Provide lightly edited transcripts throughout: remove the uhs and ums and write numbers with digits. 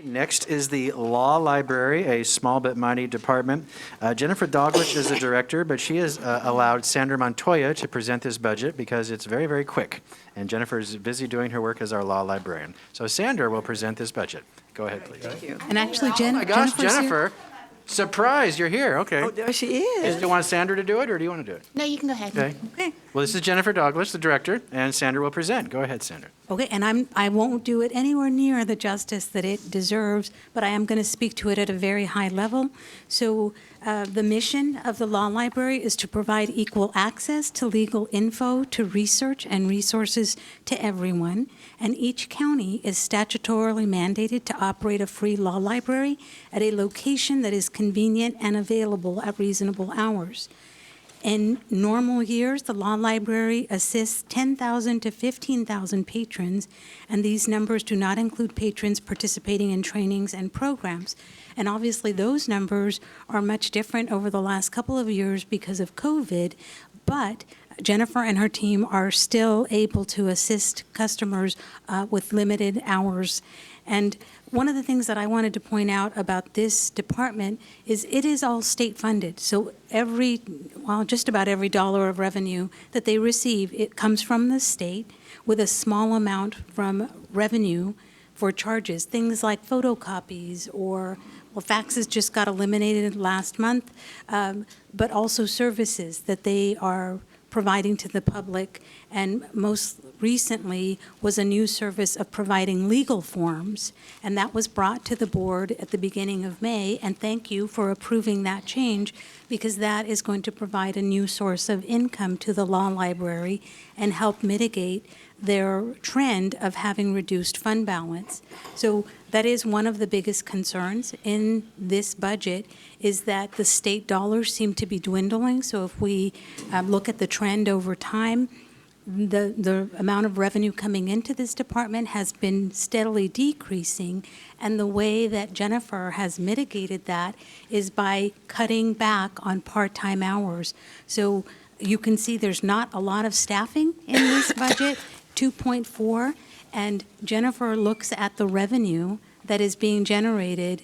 Next is the Law Library, a small but mighty department. Jennifer Douglas is the director, but she has allowed Sandra Montoya to present this budget because it's very, very quick. And Jennifer is busy doing her work as our law librarian. So Sandra will present this budget. Go ahead, please. Thank you. And actually, Oh my gosh, Jennifer's here. Jennifer. Surprise, you're here. Okay. Oh, there she Do is. you want Sandra to do it, or do you want to do it? No, you can go ahead. Okay. Okay. Well, this is Jennifer Douglas, the director, and Sandra will present. Go ahead, Sandra. Okay, and I won't do it anywhere near the justice that it deserves, but I am going to speak to it at a very high level. So the mission of the Law Library is to provide equal access to legal info, to research and resources to everyone. And each county is statutorily mandated to operate a free law library at a location that is convenient and available at reasonable hours. In normal years, the law library assists 10,000 to 15,000 patrons, and these numbers do not include patrons participating in trainings and programs. And obviously, those numbers are much different over the last couple of years because of COVID, but Jennifer and her team are still able to assist customers with limited hours. And one of the things that I wanted to point out about this department is it is all state funded. So just about every dollar of revenue that they receive, it comes from the state with a small amount from revenue for charges, things like photocopies or faxes just got eliminated last month, but also services that they are providing to the public, and most recently was a new service of providing legal forms, and that was brought to the board at the beginning of May, and thank you for approving that change, because that is going to provide a new source of income to the law library and help mitigate their trend of having reduced fund balance. So that is one of the biggest concerns in this budget, is that the state dollars seem to be dwindling. So if we look at the trend over time, the amount of revenue coming into this department has been steadily decreasing, and the way that Jennifer has mitigated that is by cutting back on part-time hours. So you can see there's not a lot of staffing in this budget, 2.4, and Jennifer looks at the revenue that is being generated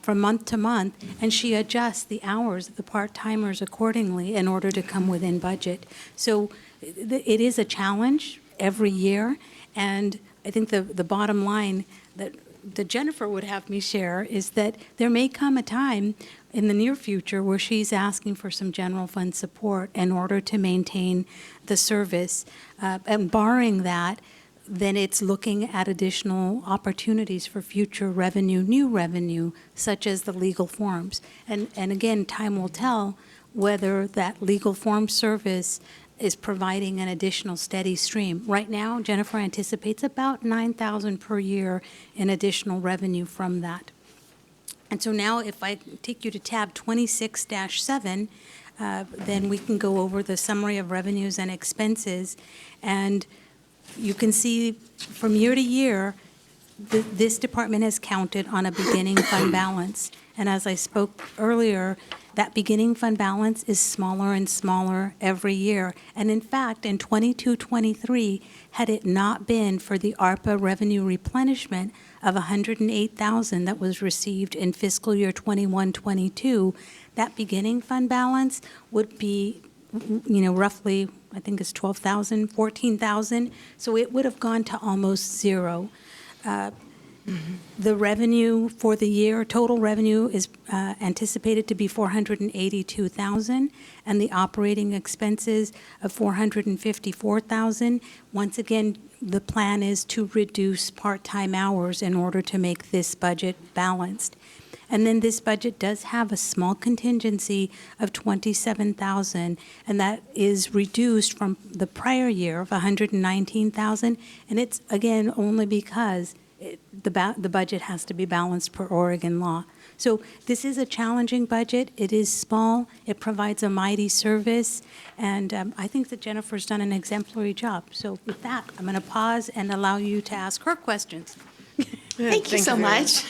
from month to month, and she adjusts the hours of the part-timers accordingly in order to come within budget. So it is a challenge every year, and I think the bottom line that Jennifer would have me share is that there may come a time in the near future where she's asking for some general fund support in order to maintain the service, and barring that, then it's looking at additional opportunities for future revenue, new revenue, such as the legal forms. And again, time will tell whether that legal form service is providing an additional steady stream. Right now, Jennifer anticipates about $9,000 per year in additional revenue from that. And so now if I take you to tab 26-7, then we can go over the summary of revenues and expenses. And you can see from year to year, this department has counted on a beginning fund balance. And as I spoke earlier, that beginning fund balance is smaller and smaller every year. And in fact, in 22-23, had it not been for the ARPA revenue replenishment of $108,000 that was received in fiscal year 21-22, that beginning fund balance would be, roughly, I think it's 12,000, 14,000. So it would have gone to almost zero. The revenue for the year, total revenue is anticipated to be $482,000, and the operating expenses of $454,000. Once again, the plan is to reduce part-time hours in order to make this budget balanced. And then this budget does have a small contingency of $27,000, and that is reduced from the prior year of $119,000, and it's, again, only because the budget has to be balanced per Oregon law. So this is a challenging budget. It is small. It provides a mighty service, and I think that Jennifer's done an exemplary job. So with that, I'm going to pause and allow you to ask her questions. Thank you so much.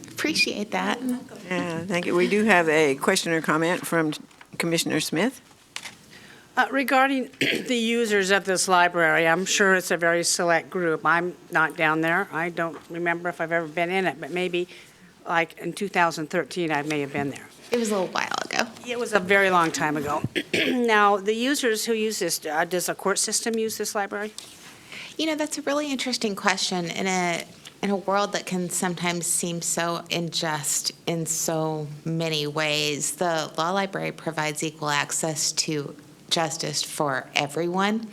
Appreciate that. Yeah, thank you. We do have a question or comment from Commissioner Smith. Regarding the users of this library, I'm sure it's a very select group. I'm not down there. I don't remember if I've ever been in it, but maybe like in 2013, I may have been there. It was a little while ago. It was a very long time ago. Now, the users who use this, does a court system use this library? You know, that's a really interesting question in a world that can sometimes seem so unjust in so many ways. The law library provides equal access to justice for everyone.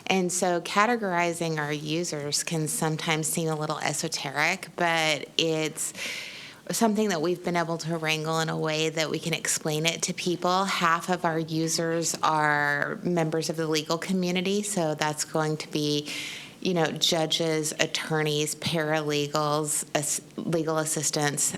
And so categorizing our users can sometimes seem a little esoteric, but it's something that we've been able to wrangle in a way that we can explain it to people. Half of our users are members of the legal community, so that's going to be, you know, judges, attorneys, paralegals, legal assistants,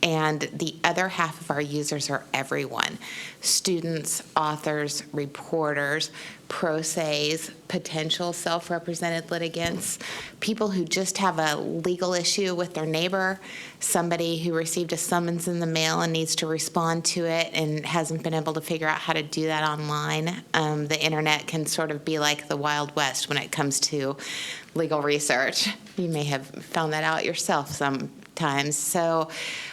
and the other half of our users are everyone: students, authors, reporters, pro ses, potential self-represented litigants, people who just have a legal issue with their neighbor, somebody who received a summons in the mail and needs to respond to it and hasn't been able to figure out how to do that online. The internet can sort of be like the Wild West when it comes to legal research. You may have found that out yourself sometimes. So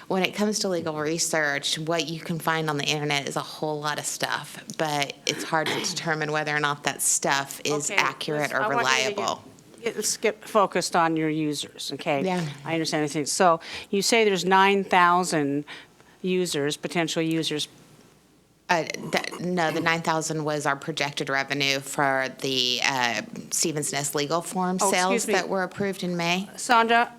when it comes to legal research, what you can find on the internet is a whole lot of stuff, but it's hard to determine whether or not that stuff is Okay, accurate or I want you to reliable. Let's get focused on your users, okay? Yeah. I understand everything. So you say there's 9,000 users, potential users. No, the 9,000 was our projected revenue for the Stevens Nest legal form Oh, sales excuse me. that were approved in May. Sandra,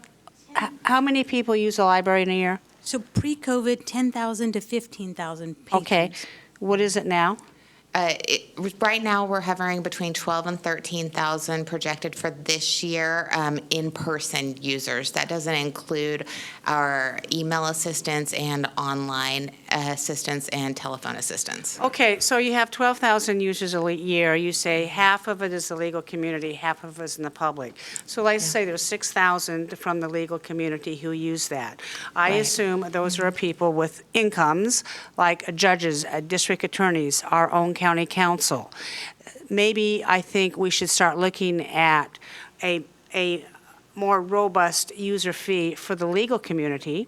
how many people use the library in a year? So pre-COVID, 10,000 to 15,000 patrons. Okay. What is it now? Right now, we're hovering between 12 and 13,000 projected for this year in-person users. That doesn't include our email assistants and online assistants and telephone assistants. Okay, so you have 12,000 users a year. You say half of it is the legal community, half of it is in the public. So let's say there's 6,000 from the legal community who use that. I Right. assume those are people with incomes, like judges, district attorneys, our own county council. Maybe I think we should start looking at a more robust user fee for the legal community,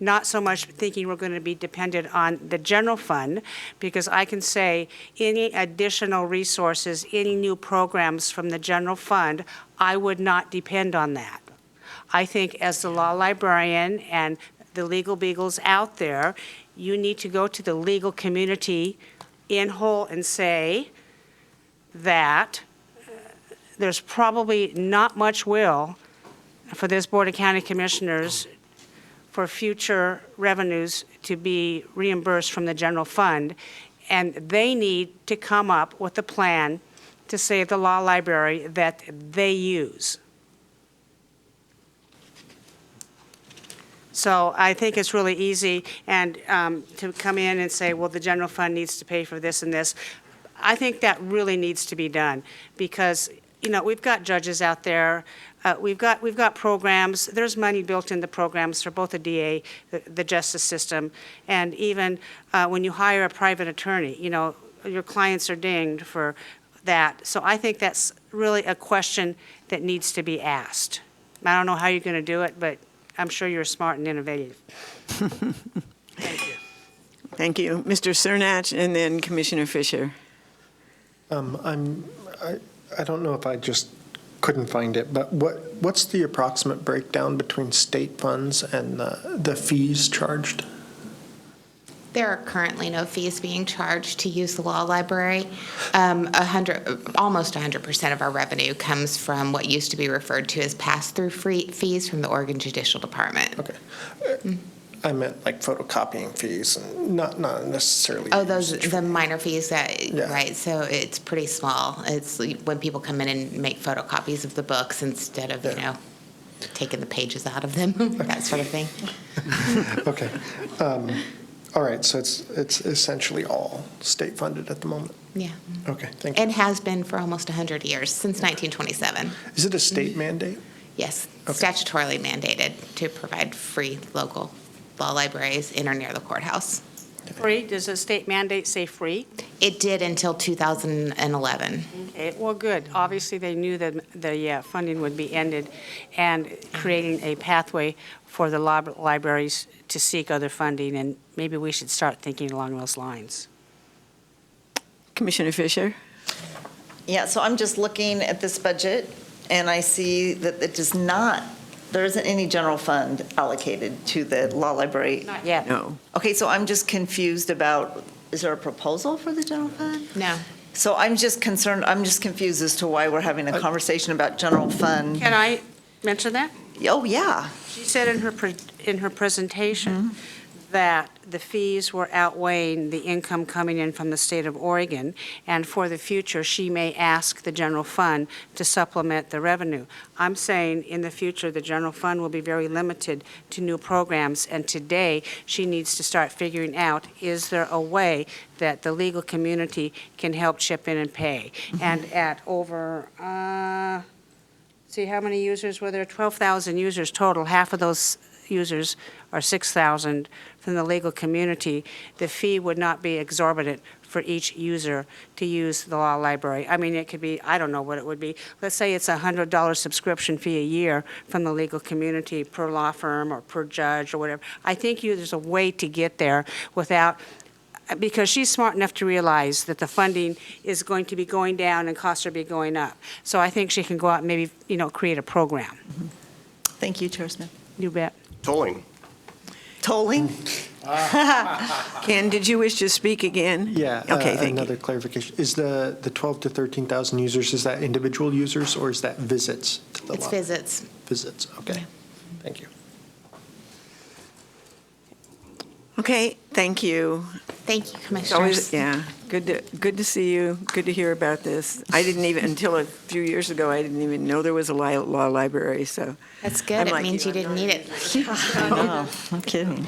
not so much thinking we're going to be dependent on the general fund, because I can say any additional resources, any new programs from the general fund, I would not depend on that. I think as the law librarian and the legal beagles out there, you need to go to the legal community in whole and say that there's probably not much will for this Board of County Commissioners for future revenues to be reimbursed from the general fund, and they need to come up with a plan to save the law library that they use. So I think it's really easy and to come in and say, well, the general fund needs to pay for this and this. I think that really needs to be done because, you know, we've got judges out there. We've got programs. There's money built into programs for both the DA, the justice system, and even when you hire a private attorney, you know, your clients are dinged for that. So I think that's really a question that needs to be asked. I don't know how you're going to do it, but I'm sure you're smart and innovative. Thank you. Thank you. Mr. Cernach and then Commissioner Fisher. I don't know if I just couldn't find it, but what's the approximate breakdown between state funds and the fees charged? There are currently no fees being charged to use the law library. Almost 100% of our revenue comes from what used to be referred to as pass-through fees from the Oregon Judicial Department. Okay. I meant like photocopying fees, and not necessarily. Oh, the minor fees that, Yeah. right, so it's pretty small. It's when people come in and make photocopies of the books instead of, you know, taking the pages out of them, that sort of thing. Okay. All right, so it's essentially all state funded at the moment? Yeah. Okay, thank you. And has been for almost 100 years, since 1927. Is it a state mandate? Yes, Okay. statutorily mandated to provide free local law libraries in or near the courthouse. Free? Does the state mandate say free? It did until 2011. Okay, well, good. Obviously, they knew that the funding would be ended, and creating a pathway for the libraries to seek other funding, and maybe we should start thinking along those lines. Commissioner Fisher? Yeah, so I'm just looking at this budget, and I see that it does not, there isn't any general fund allocated to the law library. Not yet. No. Okay, so I'm just confused about, is there a proposal for the general fund? No. So I'm just concerned, I'm just confused as to why we're having a conversation about general fund. Can I mention that? Oh, yeah. She said in her presentation that the fees were outweighing the income coming in from the state of Oregon, and for the future, she may ask the general fund to supplement the revenue. I'm saying in the future, the general fund will be very limited to new programs, and today, she needs to start figuring out, is there a way that the legal community can help chip in and pay? And at over, see how many users were there? 12,000 users total. Half of those users are 6,000 from the legal community. The fee would not be exorbitant for each user to use the law library. I mean, it could be, I don't know what it would be. Let's say it's a $100 subscription fee a year from the legal community per law firm or per judge or whatever. I think there's a way to get there without, because she's smart enough to realize that the funding is going to be going down and costs are be going up. So I think she can go out and maybe, create a program. Thank you, Chair Smith. You bet. Tolling. Tolling? Ken, did you wish to speak again? Yeah. Okay, thank Another you. clarification. Is the 12 to 13,000 users, is that individual users or is that visits to the It's law? visits. Visits, okay. Thank you. Okay, thank you. Thank you, It's Commissioners. always, yeah, good to see you, good to hear about this. I didn't even, until a few years ago, I didn't even know there was a law library, so. That's good. I'm It like means you you, didn't need it. Oh, no kidding.